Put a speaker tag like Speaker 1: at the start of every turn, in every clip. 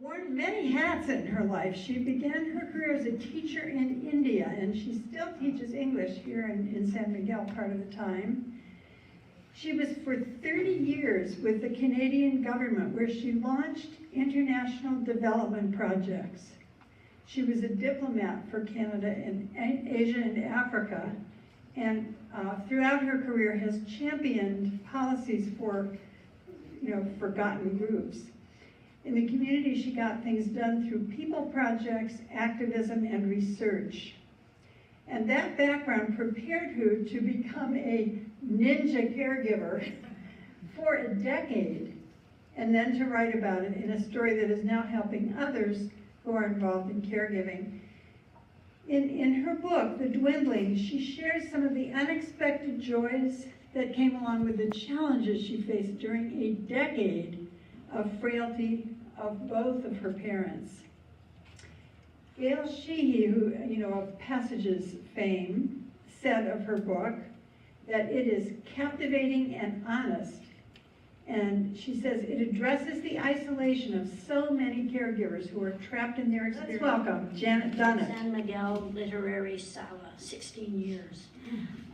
Speaker 1: worn many hats in her life. She began her career as a teacher in India, and she still teaches English here in San Miguel part of the time. She was for 30 years with the Canadian government, where she launched international development projects. She was a diplomat for Canada and Asia and Africa, and throughout her career has championed policies for forgotten groups. In the community, she got things done through people projects, activism, and research. And that background prepared her to become a ninja caregiver for a decade, and then to write about it in a story that is now helping others who are involved in caregiving. In her book, The Dwindling, she shares some of the unexpected joys that came along with the challenges she faced during a decade of frailty of both of her parents. Gail Sheehy, who, of Passages fame, said of her book that it is captivating and honest. And she says it addresses the isolation of so many caregivers who are trapped in their experience. Let's welcome Janet Dunnett.
Speaker 2: San Miguel Literary Sala, 16 years.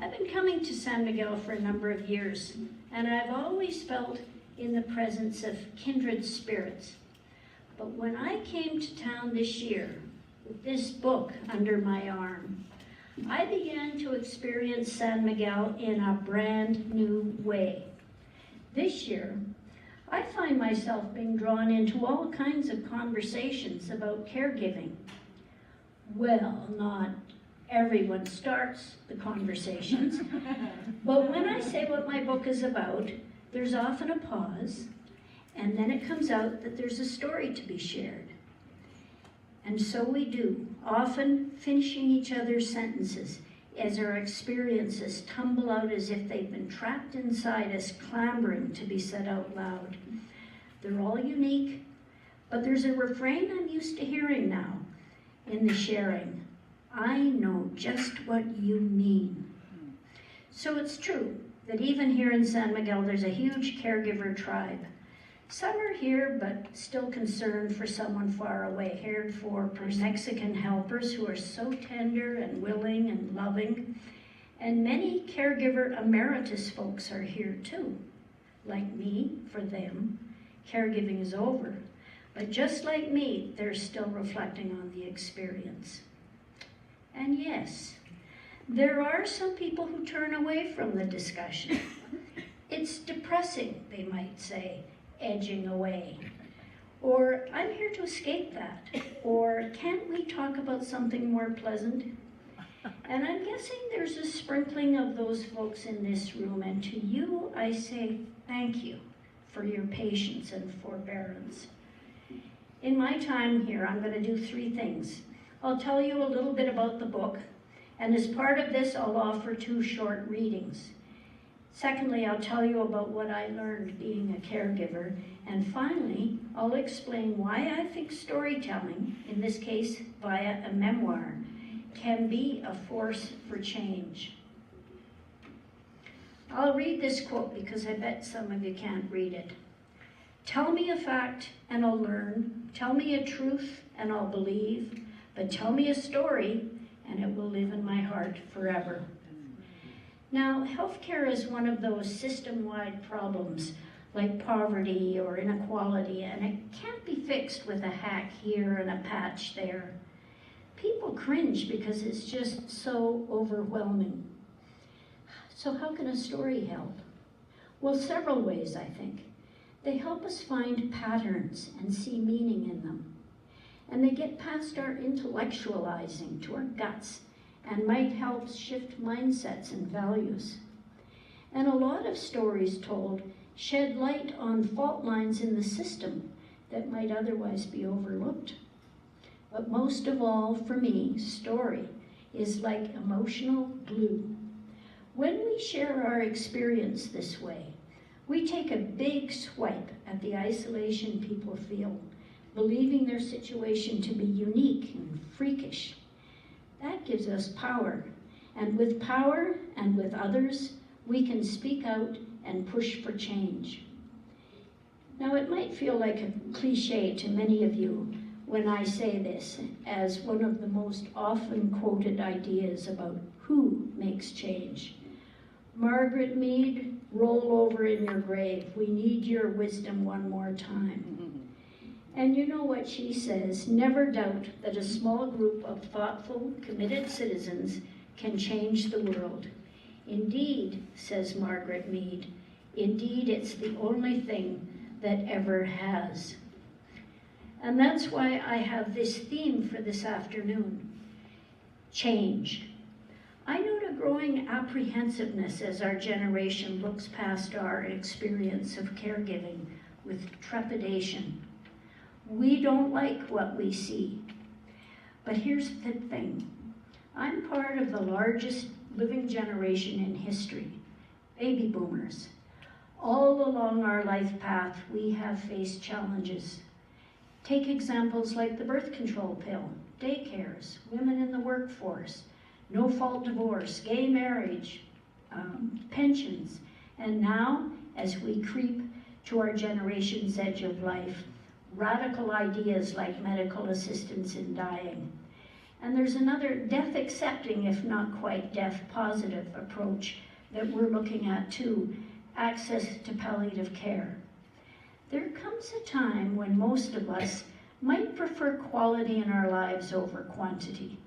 Speaker 2: I've been coming to San Miguel for a number of years, and I've always felt in the presence of kindred spirits. But when I came to town this year with this book under my arm, I began to experience San Miguel in a brand new way. This year, I find myself being drawn into all kinds of conversations about caregiving. Well, not everyone starts the conversations, but when I say what my book is about, there's often a pause, and then it comes out that there's a story to be shared. And so we do, often finishing each other's sentences as our experiences tumble out as if they've been trapped inside us, clamoring to be said out loud. They're all unique, but there's a refrain I'm used to hearing now in the sharing. I know just what you mean. So it's true that even here in San Miguel, there's a huge caregiver tribe. Some are here, but still concerned for someone far away, cared for Mexican helpers who are so tender and willing and loving. And many caregiver emeritus folks are here too. Like me, for them, caregiving is over. But just like me, they're still reflecting on the experience. And yes, there are some people who turn away from the discussion. It's depressing, they might say, edging away. Or, I'm here to escape that. Or, can't we talk about something more pleasant? And I'm guessing there's a sprinkling of those folks in this room, and to you I say thank you for your patience and forbearance. In my time here, I'm going to do 3 things. I'll tell you a little bit about the book, and as part of this, I'll offer 2 short readings. Secondly, I'll tell you about what I learned being a caregiver. And finally, I'll explain why I think storytelling, in this case via a memoir, can be a force for change. I'll read this quote because I bet some of you can't read it. Tell me a fact and I'll learn. Tell me a truth and I'll believe. But tell me a story and it will live in my heart forever. Now, healthcare is one of those system-wide problems like poverty or inequality, and it can't be fixed with a hack here and a patch there. People cringe because it's just so overwhelming. So how can a story help? Well, several ways, I think. They help us find patterns and see meaning in them. And they get past our intellectualizing to our guts and might help shift mindsets and values. And a lot of stories told shed light on fault lines in the system that might otherwise be overlooked. But most of all, for me, story is like emotional glue. When we share our experience this way, we take a big swipe at the isolation people feel, believing their situation to be unique and freakish. That gives us power, and with power and with others, we can speak out and push for change. Now, it might feel like a cliche to many of you when I say this as one of the most often quoted ideas about who makes change. Margaret Mead, roll over in your grave. We need your wisdom one more time. And you know what she says, never doubt that a small group of thoughtful, committed citizens can change the world. Indeed, says Margaret Mead, indeed it's the only thing that ever has. And that's why I have this theme for this afternoon, change. I note a growing apprehensiveness as our generation looks past our experience of caregiving with trepidation. We don't like what we see. But here's the thing. I'm part of the largest living generation in history, baby boomers. All along our life path, we have faced challenges. Take examples like the birth control pill, daycares, women in the workforce, no-fault divorce, gay marriage, pensions, and now, as we creep to our generation's edge of life, radical ideas like medical assistance in dying. And there's another death-accepting, if not quite death-positive approach that we're looking at too, access to palliative care. There comes a time when most of us might prefer quality in our lives over quantity,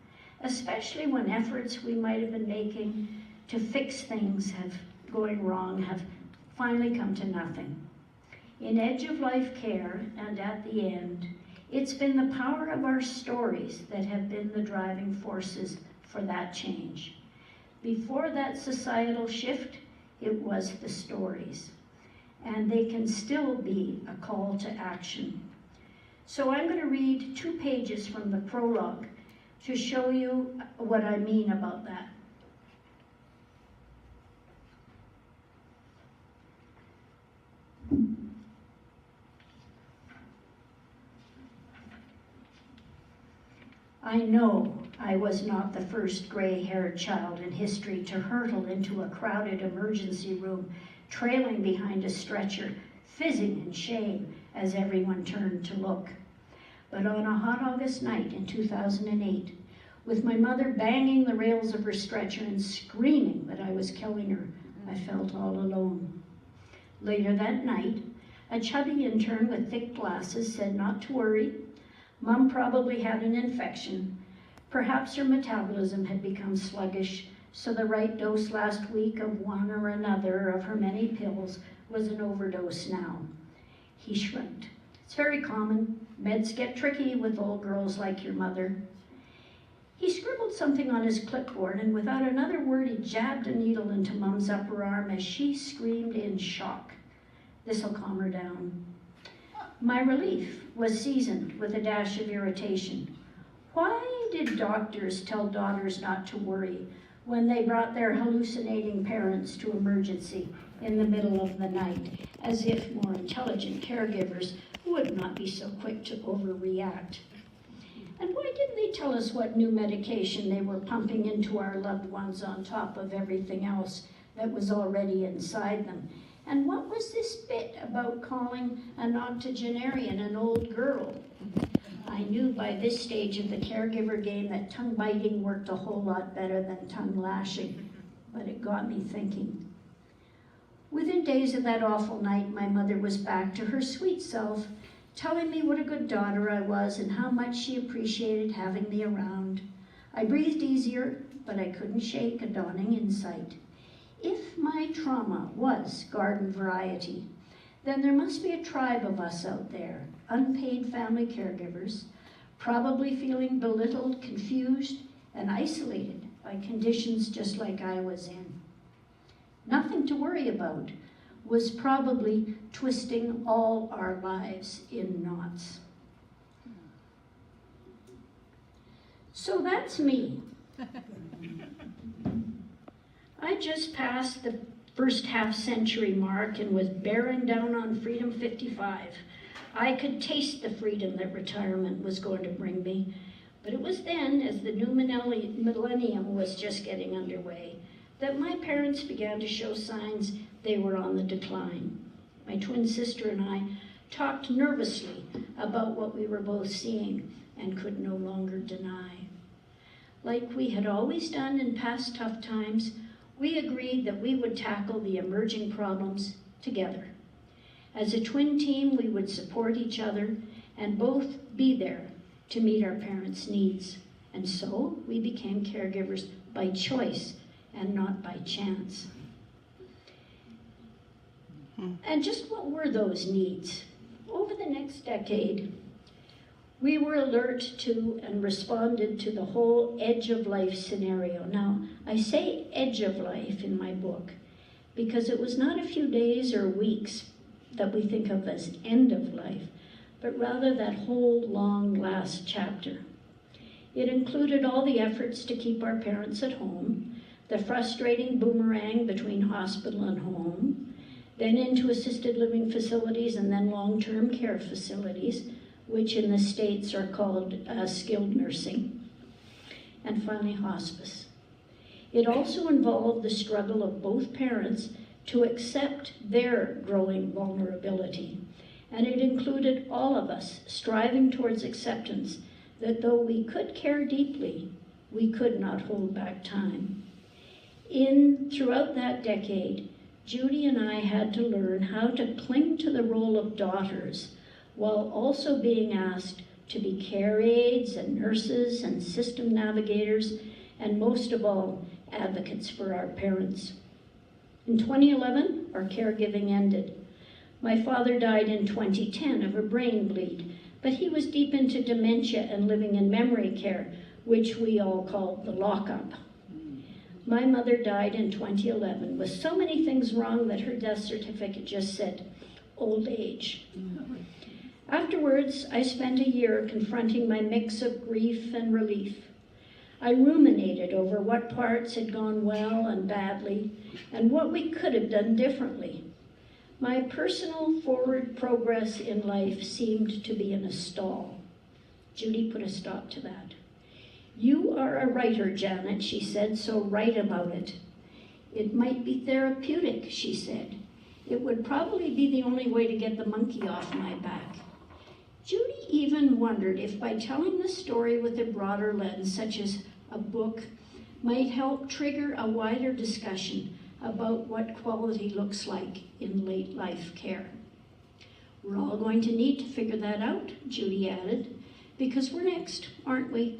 Speaker 2: especially when efforts we might have been making to fix things going wrong have finally come to nothing. In Edge of Life Care and at the end, it's been the power of our stories that have been the driving forces for that change. Before that societal shift, it was the stories, and they can still be a call to action. So I'm going to read 2 pages from the prologue to show you what I mean about that. I know I was not the first gray-haired child in history to hurtle into a crowded emergency room, trailing behind a stretcher, fizzing in shame as everyone turned to look. But on a hot August night in 2008, with my mother banging the rails of her stretcher and screaming that I was killing her, I felt all alone. Later that night, a chubby intern with thick glasses said not to worry. Mom probably had an infection. Perhaps her metabolism had become sluggish, so the right dose last week of one or another of her many pills was an overdose now. He shrugged. It's very common. Meds get tricky with old girls like your mother. He scribbled something on his clipboard, and without another word, he jabbed a needle into Mom's upper arm as she screamed in shock. This'll calm her down. My relief was seasoned with a dash of irritation. Why did doctors tell daughters not to worry when they brought their hallucinating parents to emergency in the middle of the night, as if more intelligent caregivers would not be so quick to overreact? And why didn't they tell us what new medication they were pumping into our loved ones on top of everything else that was already inside them? And what was this bit about calling an octogenarian an old girl? I knew by this stage of the caregiver game that tongue biting worked a whole lot better than tongue lashing, but it got me thinking. Within days of that awful night, my mother was back to her sweet self, telling me what a good daughter I was and how much she appreciated having me around. I breathed easier, but I couldn't shake a dawning insight. If my trauma was garden variety, then there must be a tribe of us out there, unpaid family caregivers, probably feeling belittled, confused, and isolated by conditions just like I was in. Nothing to worry about was probably twisting all our lives in knots. So that's me. I just passed the first half-century mark and was bearing down on Freedom 55. I could taste the freedom that retirement was going to bring me, but it was then, as the new millennium was just getting underway, that my parents began to show signs they were on the decline. My twin sister and I talked nervously about what we were both seeing and could no longer deny. Like we had always done in past tough times, we agreed that we would tackle the emerging problems together. As a twin team, we would support each other and both be there to meet our parents' needs. And so we became caregivers by choice and not by chance. And just what were those needs? Over the next decade, we were alert to and responded to the whole edge of life scenario. Now, I say edge of life in my book because it was not a few days or weeks that we think of as end of life, but rather that whole long last chapter. It included all the efforts to keep our parents at home, the frustrating boomerang between hospital and home, then into assisted living facilities and then long-term care facilities, which in the States are called skilled nursing, and finally hospice. It also involved the struggle of both parents to accept their growing vulnerability, and it included all of us striving towards acceptance that though we could care deeply, we could not hold back time. Throughout that decade, Judy and I had to learn how to cling to the role of daughters while also being asked to be care aides and nurses and system navigators, and most of all, advocates for our parents. In 2011, our caregiving ended. My father died in 2010 of a brain bleed, but he was deep into dementia and living in memory care, which we all called the lockup. My mother died in 2011 with so many things wrong that her death certificate just said, old age. Afterwards, I spent a year confronting my mix of grief and relief. I ruminated over what parts had gone well and badly, and what we could have done differently. My personal forward progress in life seemed to be in a stall. Judy put a stop to that. "You are a writer, Janet," she said, "so write about it." "It might be therapeutic," she said. "It would probably be the only way to get the monkey off my back." Judy even wondered if by telling the story with a broader lens, such as a book, might help trigger a wider discussion about what quality looks like in late life care. "We're all going to need to figure that out," Judy added, "because we're next, aren't we?"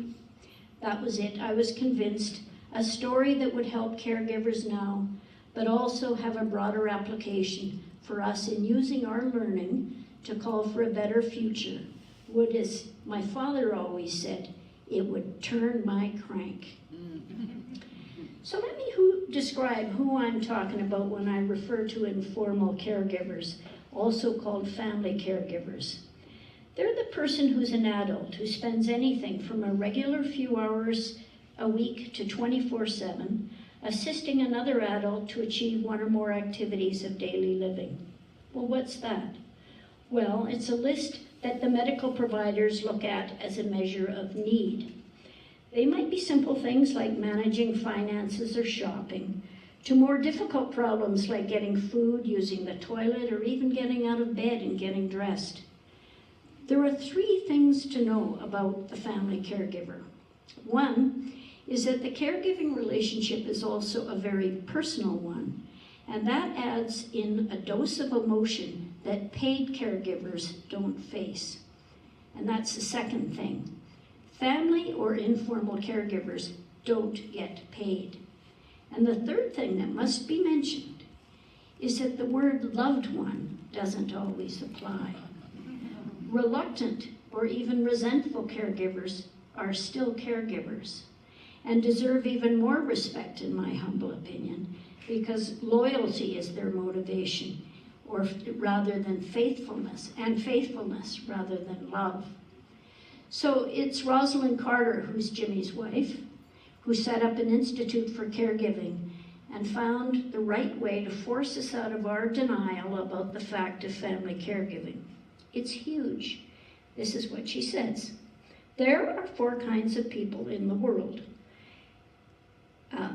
Speaker 2: That was it. I was convinced. A story that would help caregivers now, but also have a broader application for us in using our learning to call for a better future would, as my father always said, it would turn my crank. So let me describe who I'm talking about when I refer to informal caregivers, also called family caregivers. They're the person who's an adult who spends anything from a regular few hours a week to 24/7, assisting another adult to achieve one or more activities of daily living. Well, what's that? Well, it's a list that the medical providers look at as a measure of need. They might be simple things like managing finances or shopping, to more difficult problems like getting food, using the toilet, or even getting out of bed and getting dressed. There are 3 things to know about the family caregiver. One is that the caregiving relationship is also a very personal one, and that adds in a dose of emotion that paid caregivers don't face. And that's the second thing. Family or informal caregivers don't get paid. And the third thing that must be mentioned is that the word loved one doesn't always apply. Reluctant or even resentful caregivers are still caregivers and deserve even more respect, in my humble opinion, because loyalty is their motivation, or rather than faithfulness, and faithfulness rather than love. So it's Rosalind Carter, who's Jimmy's wife, who set up an institute for caregiving and found the right way to force us out of our denial about the fact of family caregiving. It's huge. This is what she says. There are 4 kinds of people in the world.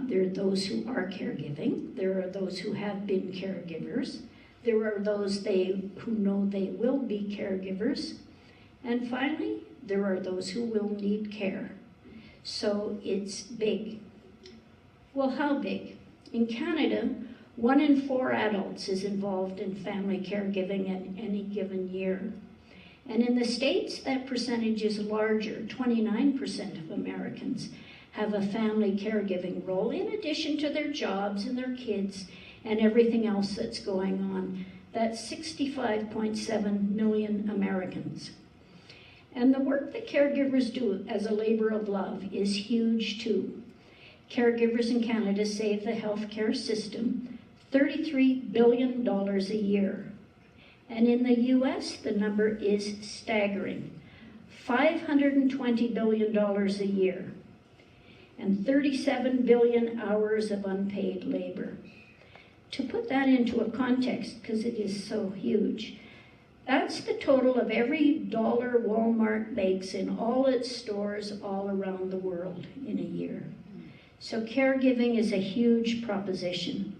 Speaker 2: There are those who are caregiving. There are those who have been caregivers. There are those who know they will be caregivers. And finally, there are those who will need care. So it's big. Well, how big? In Canada, 1 in 4 adults is involved in family caregiving at any given year. And in the States, that percentage is larger. 29% of Americans have a family caregiving role, in addition to their jobs and their kids and everything else that's going on. That's 65.7 million Americans. And the work that caregivers do as a labor of love is huge too. Caregivers in Canada save the healthcare system $33 billion a year. And in the US, the number is staggering, $520 billion a year, and 37 billion hours of unpaid labor. To put that into a context, because it is so huge, that's the total of every dollar Walmart makes in all its stores all around the world in a year. So caregiving is a huge proposition.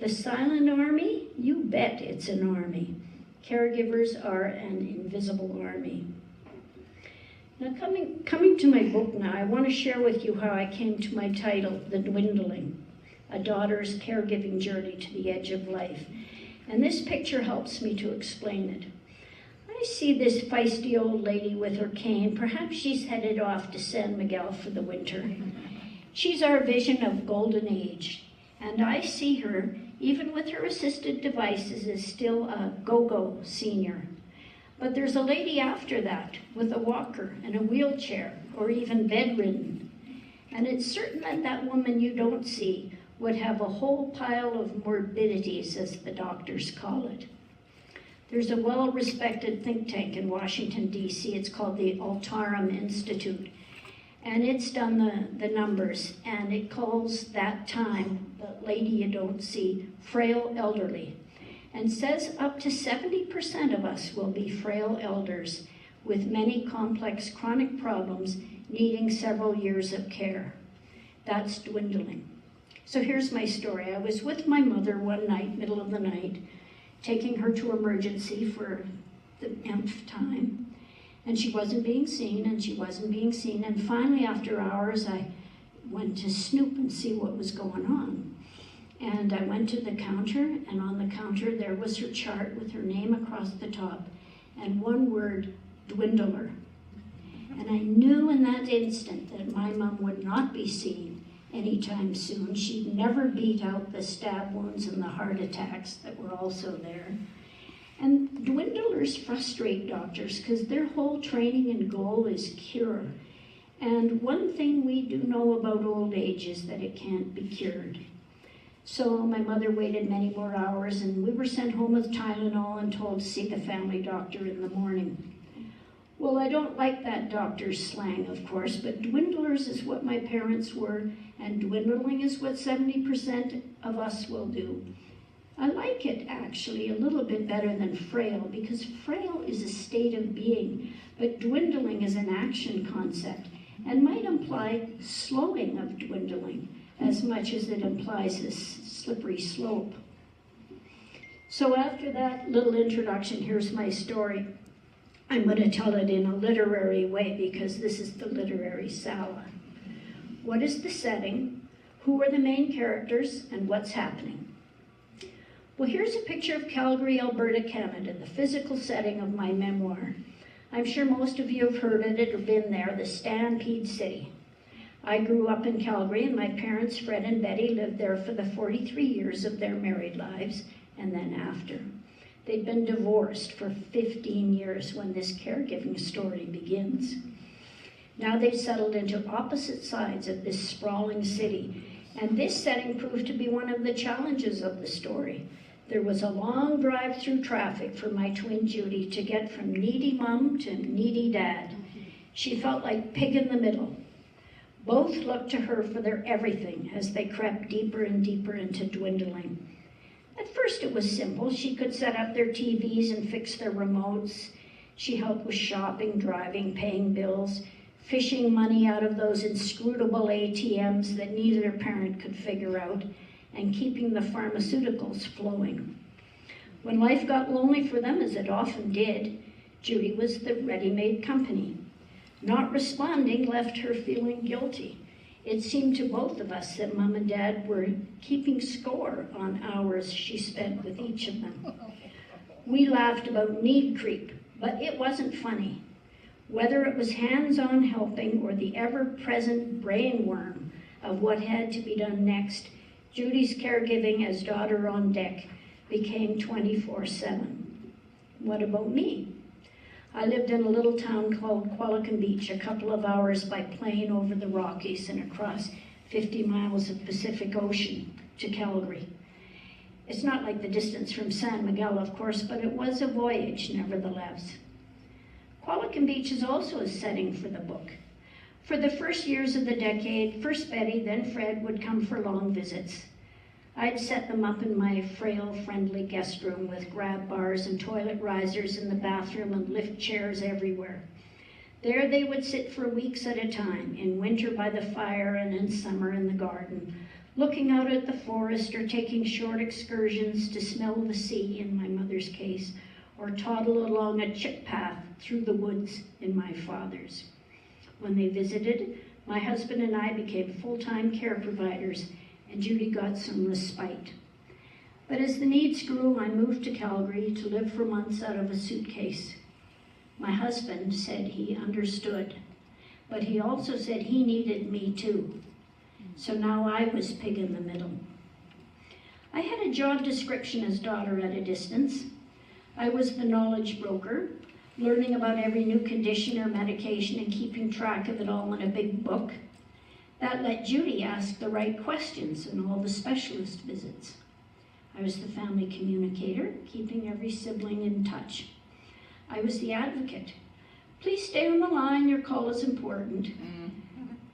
Speaker 2: The silent army, you bet it's an army. Caregivers are an invisible army. Now coming to my book now, I want to share with you how I came to my title, The Dwindling, A Daughter's Caregiving Journey to the Edge of Life. And this picture helps me to explain it. I see this feisty old lady with her cane. Perhaps she's headed off to San Miguel for the winter. She's our vision of golden age. And I see her, even with her assisted devices, as still a go-go senior. But there's a lady after that with a walker and a wheelchair, or even bedridden. And it's certain that that woman you don't see would have a whole pile of morbidities, as the doctors call it. There's a well-respected think tank in Washington, D.C. It's called the Altarum Institute. And it's done the numbers, and it calls that time, the lady you don't see, frail elderly, and says up to 70% of us will be frail elders with many complex chronic problems needing several years of care. That's dwindling. So here's my story. I was with my mother one night, middle of the night, taking her to emergency for the nth time. And she wasn't being seen, and she wasn't being seen. And finally, after hours, I went to snoop and see what was going on. And I went to the counter, and on the counter there was her chart with her name across the top, and one word, dwindler. And I knew in that instant that my mom would not be seen anytime soon. She'd never beat out the stab wounds and the heart attacks that were also there. And dwindlers frustrate doctors because their whole training and goal is cure. And one thing we do know about old age is that it can't be cured. So my mother waited many more hours, and we were sent home with Tylenol and told to seek a family doctor in the morning. Well, I don't like that doctor's slang, of course, but dwindlers is what my parents were, and dwindling is what 70% of us will do. I like it, actually, a little bit better than frail, because frail is a state of being, but dwindling is an action concept, and might imply slowing of dwindling, as much as it implies a slippery slope. So after that little introduction, here's my story. I'm going to tell it in a literary way, because this is the literary Sala. What is the setting? Who are the main characters? And what's happening? Well, here's a picture of Calgary, Alberta, Canada, the physical setting of my memoir. I'm sure most of you have heard of it or been there, the Stampede City. I grew up in Calgary, and my parents, Fred and Betty, lived there for the 43 years of their married lives, and then after. They'd been divorced for 15 years when this caregiving story begins. Now they've settled into opposite sides of this sprawling city, and this setting proved to be one of the challenges of the story. There was a long drive through traffic for my twin Judy to get from needy mom to needy dad. She felt like pig in the middle. Both looked to her for their everything as they crept deeper and deeper into dwindling. At first it was simple. She could set up their TVs and fix their remotes. She helped with shopping, driving, paying bills, fishing money out of those inscrutable ATMs that neither parent could figure out, and keeping the pharmaceuticals flowing. When life got lonely for them, as it often did, Judy was the ready-made company. Not responding left her feeling guilty. It seemed to both of us that Mom and Dad were keeping score on hours she spent with each of them. We laughed about need creep, but it wasn't funny. Whether it was hands-on helping or the ever-present brain worm of what had to be done next, Judy's caregiving as daughter on deck became 24/7. What about me? I lived in a little town called Qualicum Beach, a couple of hours by plane over the Rockies and across 50 miles of Pacific Ocean to Calgary. It's not like the distance from San Miguel, of course, but it was a voyage nevertheless. Qualicum Beach is also a setting for the book. For the first years of the decade, first Betty, then Fred would come for long visits. I'd set them up in my frail, friendly guest room with grab bars and toilet risers in the bathroom and lift chairs everywhere. There they would sit for weeks at a time, in winter by the fire and in summer in the garden, looking out at the forest or taking short excursions to smell the sea, in my mother's case, or toddle along a chip path through the woods in my father's. When they visited, my husband and I became full-time care providers, and Judy got some respite. But as the needs grew, I moved to Calgary to live for months out of a suitcase. My husband said he understood, but he also said he needed me too. So now I was pig in the middle. I had a job description as daughter at a distance. I was the knowledge broker, learning about every new condition or medication and keeping track of it all in a big book. That let Judy ask the right questions in all the specialist visits. I was the family communicator, keeping every sibling in touch. I was the advocate. Please stay on the line, your call is important. It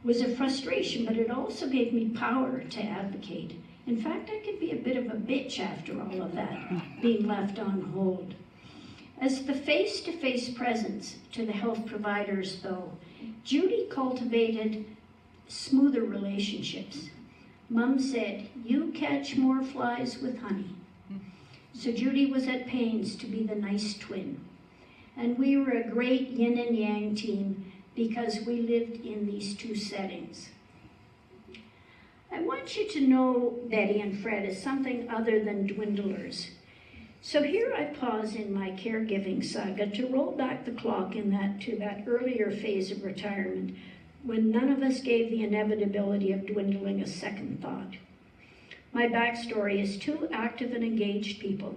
Speaker 2: was a frustration, but it also gave me power to advocate. In fact, I could be a bit of a bitch after all of that, being left on hold. As the face-to-face presence to the health providers, though, Judy cultivated smoother relationships. Mom said, "You catch more flies with honey." So Judy was at pains to be the nice twin. And we were a great yin and yang team because we lived in these two settings. I want you to know Betty and Fred as something other than dwindlers. So here I pause in my caregiving saga to roll back the clock to that earlier phase of retirement when none of us gave the inevitability of dwindling a second thought. My backstory is two active and engaged people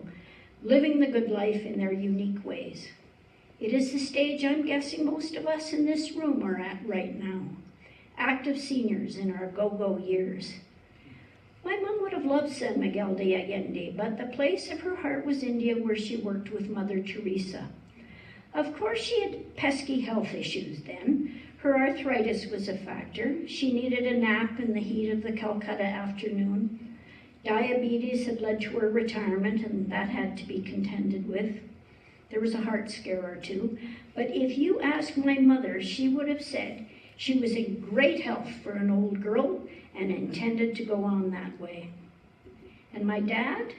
Speaker 2: living the good life in their unique ways. It is the stage I'm guessing most of us in this room are at right now, active seniors in our go-go years. My mom would have loved San Miguel de Allende, but the place of her heart was India, where she worked with Mother Teresa. Of course, she had pesky health issues then. Her arthritis was a factor. She needed a nap in the heat of the Calcutta afternoon. Diabetes had led to her retirement, and that had to be contended with. There was a heart scare or two, but if you ask my mother, she would have said she was in great health for an old girl and intended to go on that way. And my dad?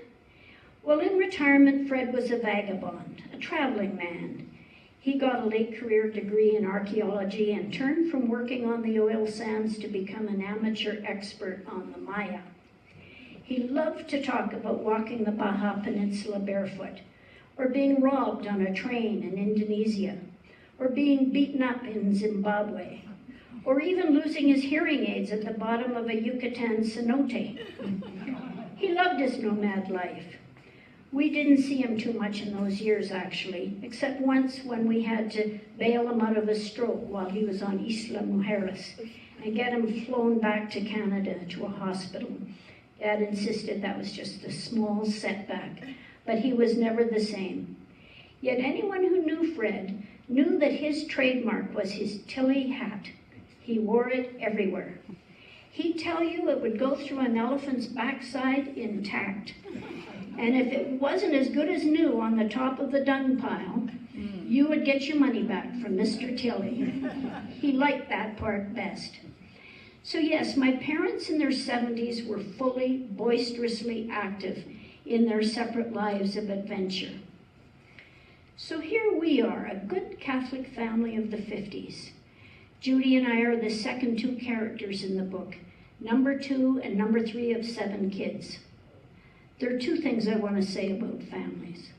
Speaker 2: Well, in retirement, Fred was a vagabond, a traveling man. He got a late career degree in archaeology and turned from working on the oil sands to become an amateur expert on the Maya. He loved to talk about walking the Baja Peninsula barefoot, or being robbed on a train in Indonesia, or being beaten up in Zimbabwe, or even losing his hearing aids at the bottom of a Yucatan cenote. He loved his nomad life. We didn't see him too much in those years, actually, except once when we had to bail him out of a stroke while he was on Isla Mujeres and get him flown back to Canada to a hospital. Dad insisted that was just a small setback, but he was never the same. Yet anyone who knew Fred knew that his trademark was his Tilly hat. He wore it everywhere. He'd tell you it would go through an elephant's backside intact. And if it wasn't as good as new on the top of the dung pile, you would get your money back from Mr. Tilly. He liked that part best. So yes, my parents in their 70s were fully, boisterously active in their separate lives of adventure. So here we are, a good Catholic family of the 50s. Judy and I are the second two characters in the book, number 2 and number 3 of 7 kids. There are 2 things I want to say about families.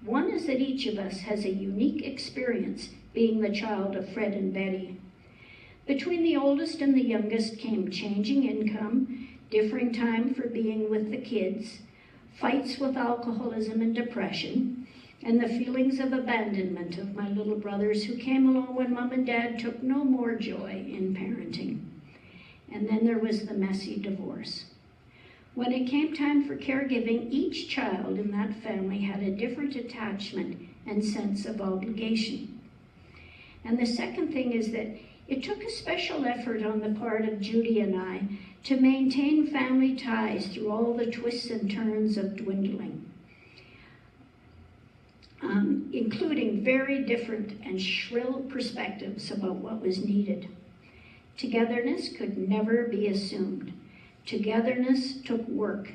Speaker 2: One is that each of us has a unique experience being the child of Fred and Betty. Between the oldest and the youngest came changing income, differing time for being with the kids, fights with alcoholism and depression, and the feelings of abandonment of my little brothers who came along when Mom and Dad took no more joy in parenting. And then there was the messy divorce. When it came time for caregiving, each child in that family had a different attachment and sense of obligation. And the second thing is that it took a special effort on the part of Judy and I to maintain family ties through all the twists and turns of dwindling, including very different and shrill perspectives about what was needed. Togetherness could never be assumed. Togetherness took work.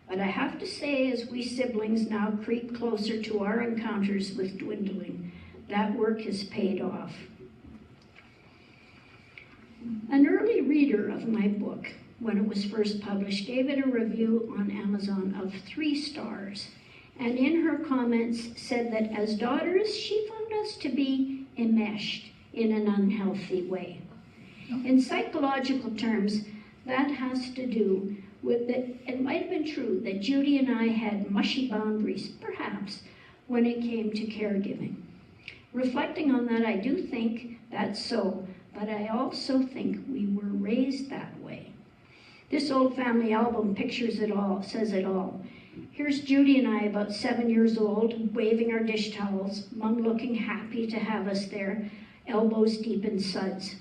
Speaker 2: But I have to say, as we siblings now creep closer to our encounters with dwindling, that work has paid off. An early reader of my book, when it was first published, gave it a review on Amazon of 3 stars, and in her comments said that as daughters, she found us to be enmeshed in an unhealthy way. In psychological terms, that has to do with that it might have been true that Judy and I had mushy boundaries, perhaps, when it came to caregiving. Reflecting on that, I do think that's so, but I also think we were raised that way. This old family album pictures it all, says it all. Here's Judy and I, about 7 years old, waving our dish towels, Mom looking happy to have us there, elbows deep in suds.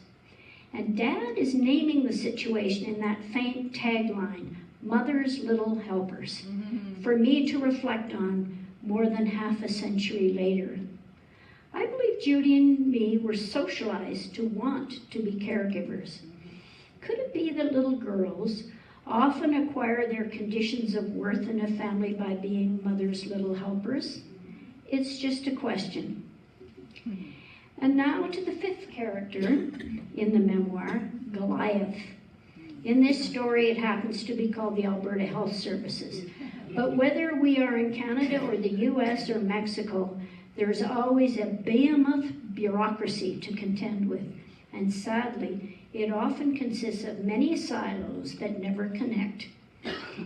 Speaker 2: And Dad is naming the situation in that faint tagline, Mother's Little Helpers, for me to reflect on more than half a century later. I believe Judy and me were socialized to want to be caregivers. Could it be that little girls often acquire their conditions of worth in a family by being mother's little helpers? It's just a question. And now to the 5th character in the memoir, Goliath. In this story, it happens to be called the Alberta Health Services. But whether we are in Canada or the US or Mexico, there's always a behemoth bureaucracy to contend with. And sadly, it often consists of many silos that never connect.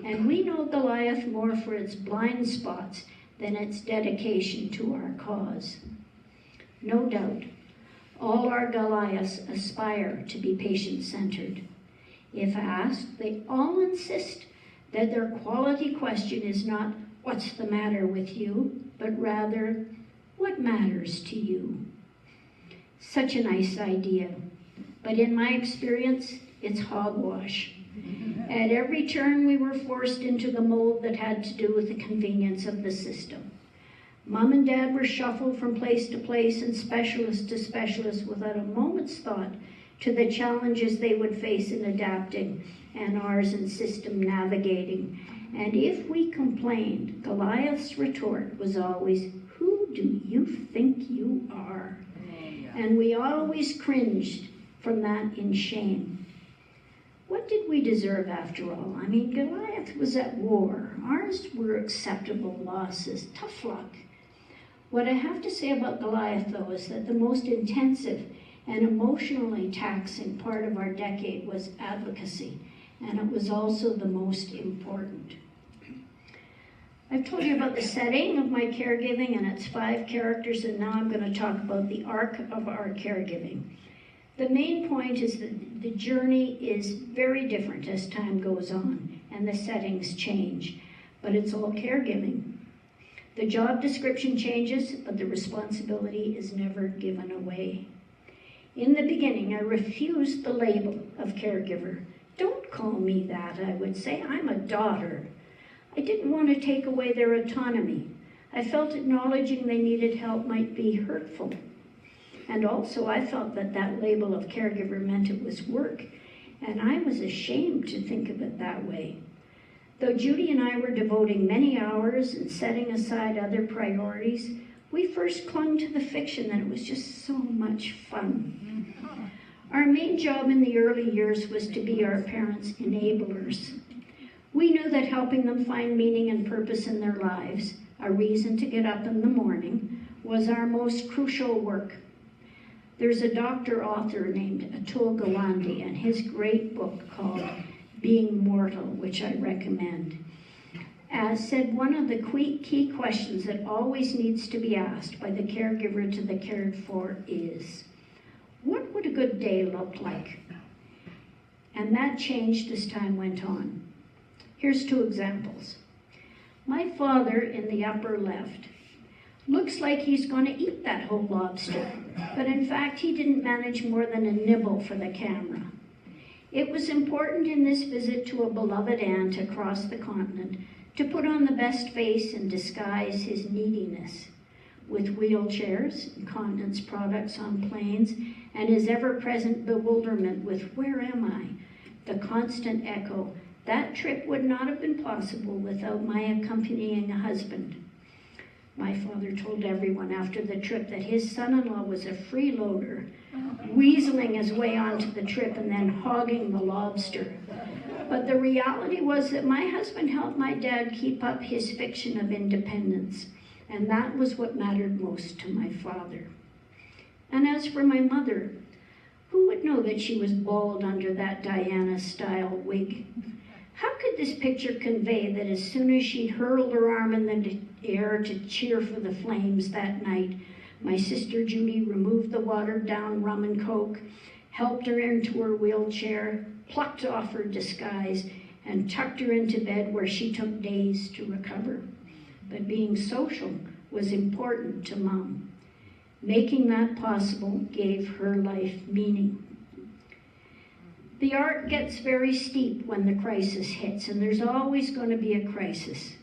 Speaker 2: And we know Goliath more for its blind spots than its dedication to our cause. No doubt, all our Goliaths aspire to be patient-centered. If asked, they all insist that their quality question is not, "What's the matter with you?" but rather, "What matters to you?" Such a nice idea. But in my experience, it's hogwash. At every turn, we were forced into the mold that had to do with the convenience of the system. Mom and Dad were shuffled from place to place and specialist to specialist without a moment's thought to the challenges they would face in adapting and ours in system navigating. And if we complained, Goliath's retort was always, "Who do you think you are?" And we always cringed from that in shame. What did we deserve after all? I mean, Goliath was at war. Ours were acceptable losses, tough luck. What I have to say about Goliath, though, is that the most intensive and emotionally taxing part of our decade was advocacy, and it was also the most important. I've told you about the setting of my caregiving and its 5 characters, and now I'm going to talk about the arc of our caregiving. The main point is that the journey is very different as time goes on and the settings change, but it's all caregiving. The job description changes, but the responsibility is never given away. In the beginning, I refused the label of caregiver. "Don't call me that," I would say. "I'm a daughter." I didn't want to take away their autonomy. I felt acknowledging they needed help might be hurtful. And also, I felt that that label of caregiver meant it was work, and I was ashamed to think of it that way. Though Judy and I were devoting many hours and setting aside other priorities, we first clung to the fiction that it was just so much fun. Our main job in the early years was to be our parents' enablers. We knew that helping them find meaning and purpose in their lives, a reason to get up in the morning, was our most crucial work. There's a doctor-author named Atul Gawande and his great book called Being Mortal, which I recommend. As said, one of the key questions that always needs to be asked by the caregiver to the cared for is, what would a good day look like? And that changed as time went on. Here's 2 examples. My father in the upper left looks like he's going to eat that whole lobster, but in fact he didn't manage more than a nibble for the camera. It was important in this visit to a beloved aunt across the continent to put on the best face and disguise his neediness. With wheelchairs, incontinence products on planes, and his ever-present bewilderment with where am I? The constant echo. That trip would not have been possible without my accompanying husband. My father told everyone after the trip that his son-in-law was a freeloader, weaseling his way onto the trip and then hogging the lobster. But the reality was that my husband helped my dad keep up his fiction of independence, and that was what mattered most to my father. And as for my mother, who would know that she was bald under that Diana-style wig? How could this picture convey that as soon as she hurled her arm in the air to cheer for the flames that night, my sister Judy removed the watered-down rum and coke, helped her into her wheelchair, plucked off her disguise, and tucked her into bed where she took days to recover. But being social was important to Mom. Making that possible gave her life meaning. The arc gets very steep when the crisis hits, and there's always going to be a crisis.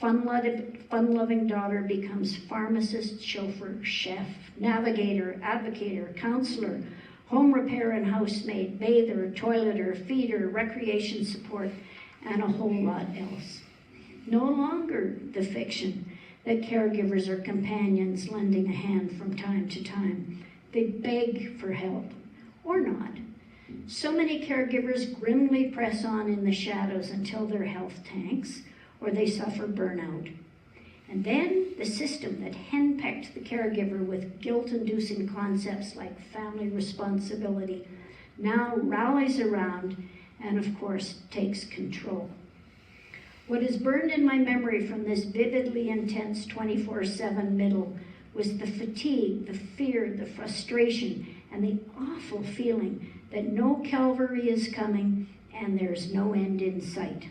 Speaker 2: Fun-loving daughter becomes pharmacist, chauffeur, chef, navigator, advocator, counselor, home repair and housemaid, bather, toileter, feeder, recreation support, and a whole lot else. No longer the fiction that caregivers are companions lending a hand from time to time. They beg for help, or not. So many caregivers grimly press on in the shadows until their health tanks or they suffer burnout. And then the system that henpecked the caregiver with guilt-inducing concepts like family responsibility now rallies around and, of course, takes control. What is burned in my memory from this vividly intense 24/7 middle was the fatigue, the fear, the frustration, and the awful feeling that no Calvary is coming and there's no end in sight.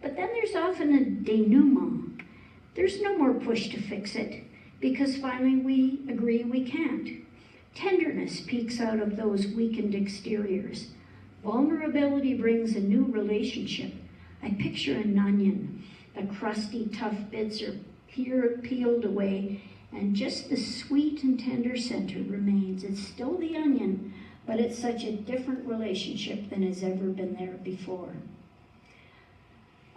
Speaker 2: But then there's often a denouement. There's no more push to fix it, because finally we agree we can't. Tenderness peeks out of those weakened exteriors. Vulnerability brings a new relationship. I picture an onion. The crusty, tough bits are peeled away, and just the sweet and tender center remains. It's still the onion, but it's such a different relationship than has ever been there before.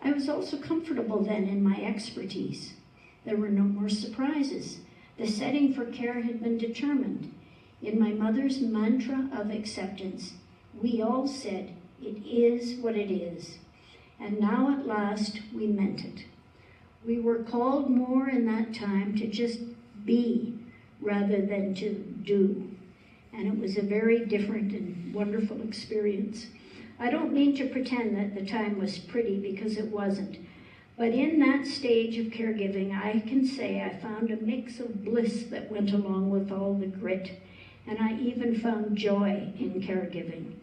Speaker 2: I was also comfortable then in my expertise. There were no more surprises. The setting for care had been determined. In my mother's mantra of acceptance, we all said, it is what it is. And now at last, we meant it. We were called more in that time to just be rather than to do. And it was a very different and wonderful experience. I don't mean to pretend that the time was pretty, because it wasn't. But in that stage of caregiving, I can say I found a mix of bliss that went along with all the grit. And I even found joy in caregiving.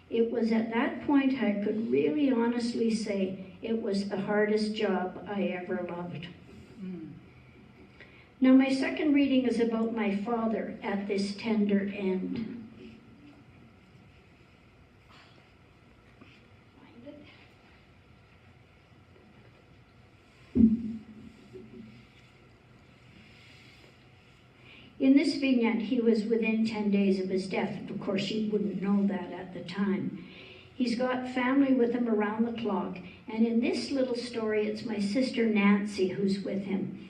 Speaker 2: It was at that point I could really honestly say it was the hardest job I ever loved. Now, my second reading is about my father at this tender end. In this vignette, he was within 10 days of his death. Of course, you wouldn't know that at the time. He's got family with him around the clock. And in this little story, it's my sister Nancy who's with him.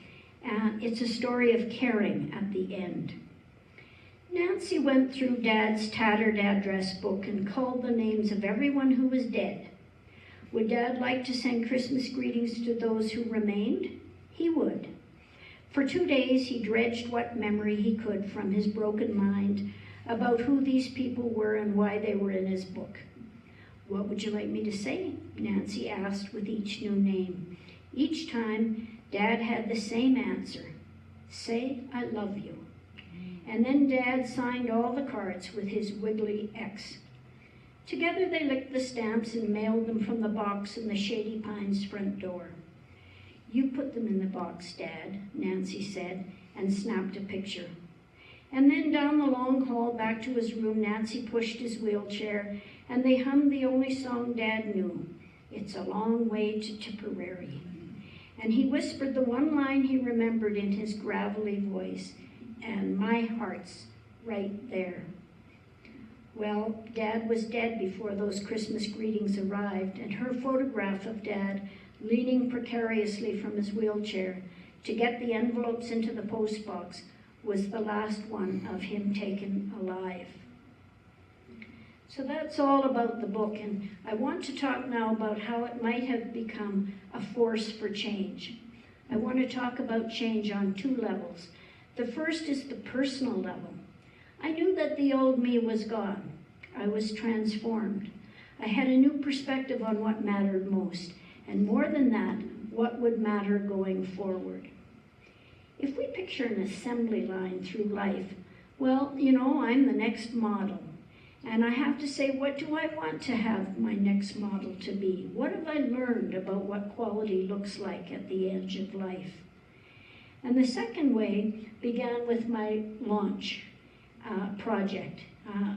Speaker 2: It's a story of caring at the end. Nancy went through Dad's tattered address book and called the names of everyone who was dead. Would Dad like to send Christmas greetings to those who remained? He would. For 2 days, he dredged what memory he could from his broken mind about who these people were and why they were in his book. What would you like me to say? Nancy asked with each new name. Each time, Dad had the same answer. Say, I love you. And then Dad signed all the cards with his wiggly X. Together they licked the stamps and mailed them from the box in the Shady Pines front door. You put them in the box, Dad, Nancy said, and snapped a picture. And then down the long hall back to his room, Nancy pushed his wheelchair, and they hummed the only song Dad knew, It's a Long Way to Tipperary. And he whispered the one line he remembered in his gravelly voice, and my heart's right there. Well, Dad was dead before those Christmas greetings arrived, and her photograph of Dad leaning precariously from his wheelchair to get the envelopes into the postbox was the last one of him taken alive. So that's all about the book, and I want to talk now about how it might have become a force for change. I want to talk about change on 2 levels. The first is the personal level. I knew that the old me was gone. I was transformed. I had a new perspective on what mattered most, and more than that, what would matter going forward. If we picture an assembly line through life, well, I'm the next model. And I have to say, what do I want to have my next model to be? What have I learned about what quality looks like at the edge of life? And the second way began with my launch project.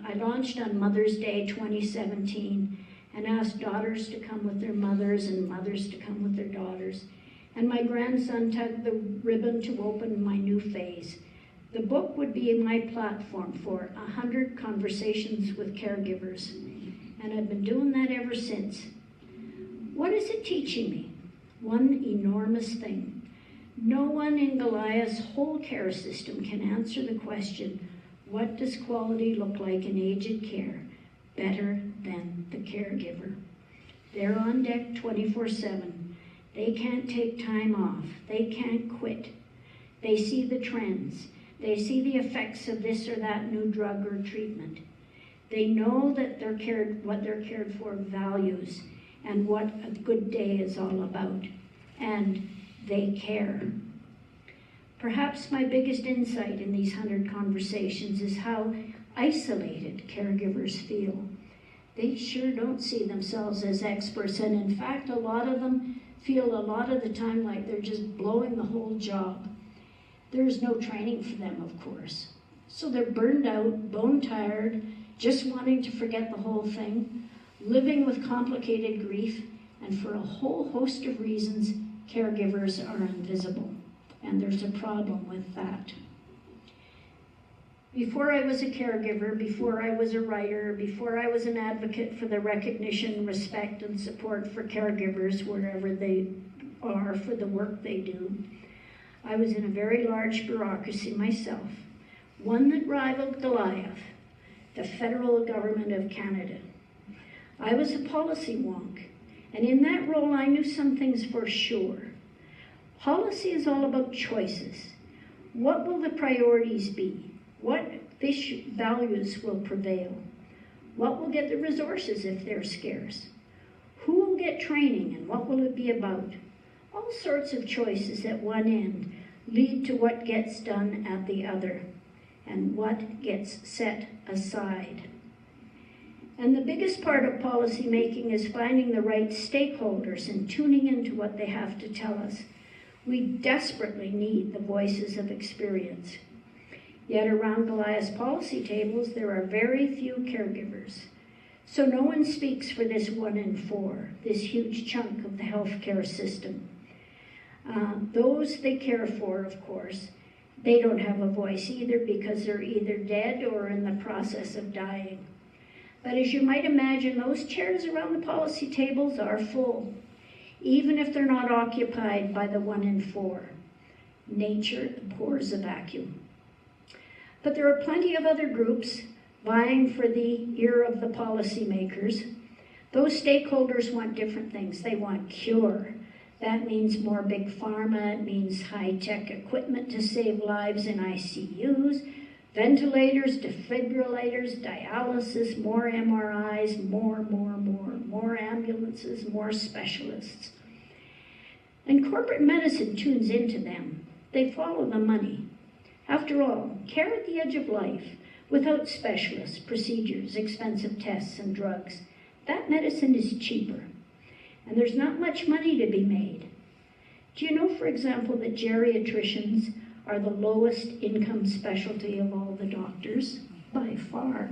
Speaker 2: I launched on Mother's Day 2017 and asked daughters to come with their mothers and mothers to come with their daughters. And my grandson tugged the ribbon to open my new phase. The book would be my platform for 100 conversations with caregivers. And I've been doing that ever since. What is it teaching me? One enormous thing. No one in Goliath's whole care system can answer the question, what does quality look like in aged care, better than the caregiver? They're on deck 24/7. They can't take time off. They can't quit. They see the trends. They see the effects of this or that new drug or treatment. They know that what they're cared for values and what a good day is all about. And they care. Perhaps my biggest insight in these 100 conversations is how isolated caregivers feel. They sure don't see themselves as experts, and in fact, a lot of them feel a lot of the time like they're just blowing the whole job. There's no training for them, of course. So they're burned out, bone-tired, just wanting to forget the whole thing, living with complicated grief, and for a whole host of reasons, caregivers are invisible, and there's a problem with that. Before I was a caregiver, before I was a writer, before I was an advocate for the recognition, respect, and support for caregivers wherever they are for the work they do, I was in a very large bureaucracy myself, one that rivaled Goliath, the federal government of Canada. I was a policy wonk, and in that role I knew some things for sure. Policy is all about choices. What will the priorities be? What values will prevail? What will get the resources if they're scarce? Who will get training and what will it be about? All sorts of choices at one end lead to what gets done at the other and what gets set aside. And the biggest part of policy making is finding the right stakeholders and tuning into what they have to tell us. We desperately need the voices of experience. Yet around Goliath's policy tables, there are very few caregivers. So no one speaks for this 1 in 4, this huge chunk of the healthcare system. Those they care for, of course, they don't have a voice either because they're either dead or in the process of dying. But as you might imagine, those chairs around the policy tables are full, even if they're not occupied by the 1 in 4. Nature abhors a vacuum. But there are plenty of other groups vying for the ear of the policymakers. Those stakeholders want different things. They want cure. That means more big pharma. It means high-tech equipment to save lives in ICUs, ventilators, defibrillators, dialysis, more MRIs, more ambulances, more specialists. And corporate medicine tunes into them. They follow the money. After all, care at the edge of life, without specialists, procedures, expensive tests, and drugs, that medicine is cheaper. And there's not much money to be made. Do you know, for example, that geriatricians are the lowest income specialty of all the doctors, by far?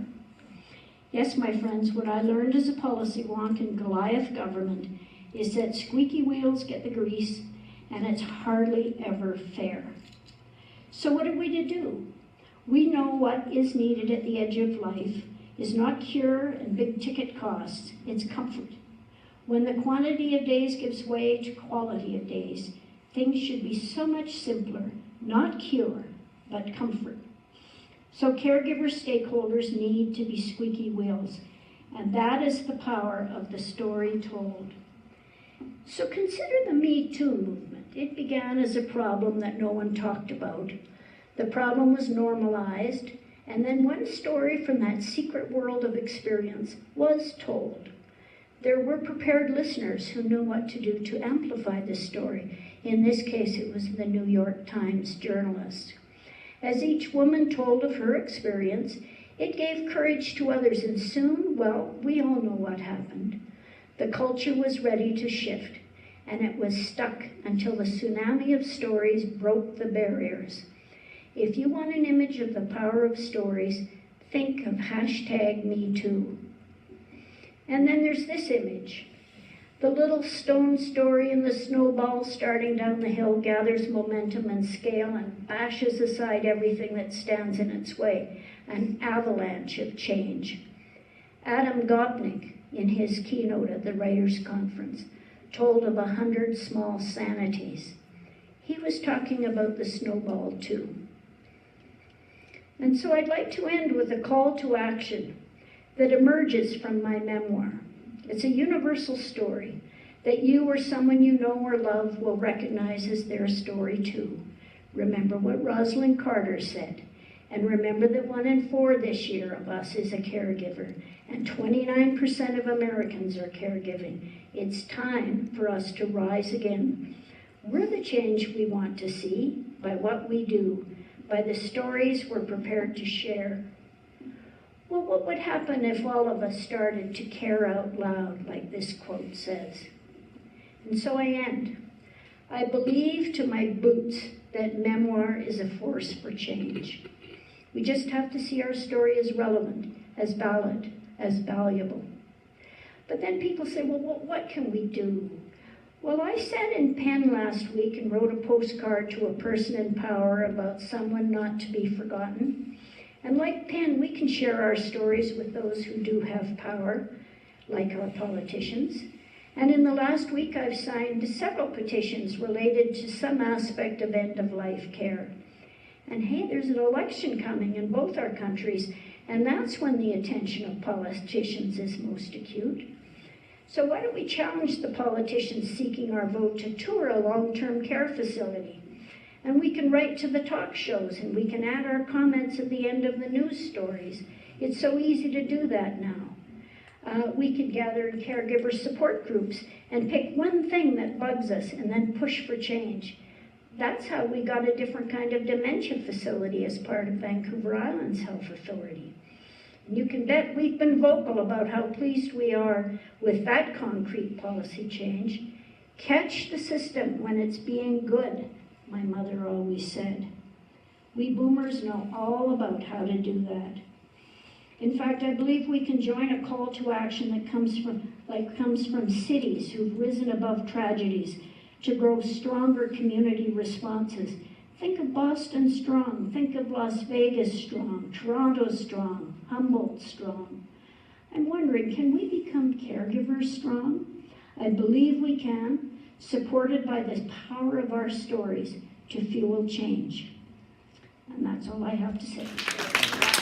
Speaker 2: Yes, my friends, what I learned as a policy wonk in Goliath government is that squeaky wheels get the grease, and it's hardly ever fair. So what are we to do? We know what is needed at the edge of life is not cure and big ticket costs, it's comfort. When the quantity of days gives way to quality of days, things should be so much simpler, not cure, but comfort. So caregiver stakeholders need to be squeaky wheels, and that is the power of the story told. So consider the Me Too movement. It began as a problem that no one talked about. The problem was normalized, and then one story from that secret world of experience was told. There were prepared listeners who knew what to do to amplify the story. In this case, it was the New York Times journalist. As each woman told of her experience, it gave courage to others, and soon, well, we all know what happened. The culture was ready to shift, and it was stuck until the tsunami of stories broke the barriers. If you want an image of the power of stories, think of #MeToo. And then there's this image. The little stone story in the snowball starting down the hill gathers momentum and scale and bashes aside everything that stands in its way, an avalanche of change. Adam Gopnik, in his keynote at the Writers' Conference, told of 100 small sanities. He was talking about the snowball too. And so I'd like to end with a call to action that emerges from my memoir. It's a universal story that you or someone you know or love will recognize as their story too. Remember what Rosalind Carter said, and remember that 1 in 4 this year of us is a caregiver, and 29% of Americans are caregiving. It's time for us to rise again. We're the change we want to see by what we do, by the stories we're prepared to share. Well, what would happen if all of us started to care out loud, like this quote says? And so I end. I believe to my boots that memoir is a force for change. We just have to see our story as relevant, as valid, as valuable. But then people say, well, what can we do? Well, I sat in Penn last week and wrote a postcard to a person in power about someone not to be forgotten. And like Penn, we can share our stories with those who do have power, like our politicians. And in the last week, I've signed several petitions related to some aspect of end-of-life care. And hey, there's an election coming in both our countries, and that's when the attention of politicians is most acute. So why don't we challenge the politicians seeking our vote to tour a long-term care facility? And we can write to the talk shows, and we can add our comments at the end of the news stories. It's so easy to do that now. We could gather in caregiver support groups and pick one thing that bugs us and then push for change. That's how we got a different kind of dementia facility as part of Vancouver Island's Health Authority. And you can bet we've been vocal about how pleased we are with that concrete policy change. Catch the system when it's being good, my mother always said. We boomers know all about how to do that. In fact, I believe we can join a call to action that comes from cities who've risen above tragedies to grow stronger community responses. Think of Boston strong, think of Las Vegas strong, Toronto strong, Humboldt strong. I'm wondering, can we become caregivers strong? I believe we can, supported by the power of our stories to fuel change. And that's all I have to say.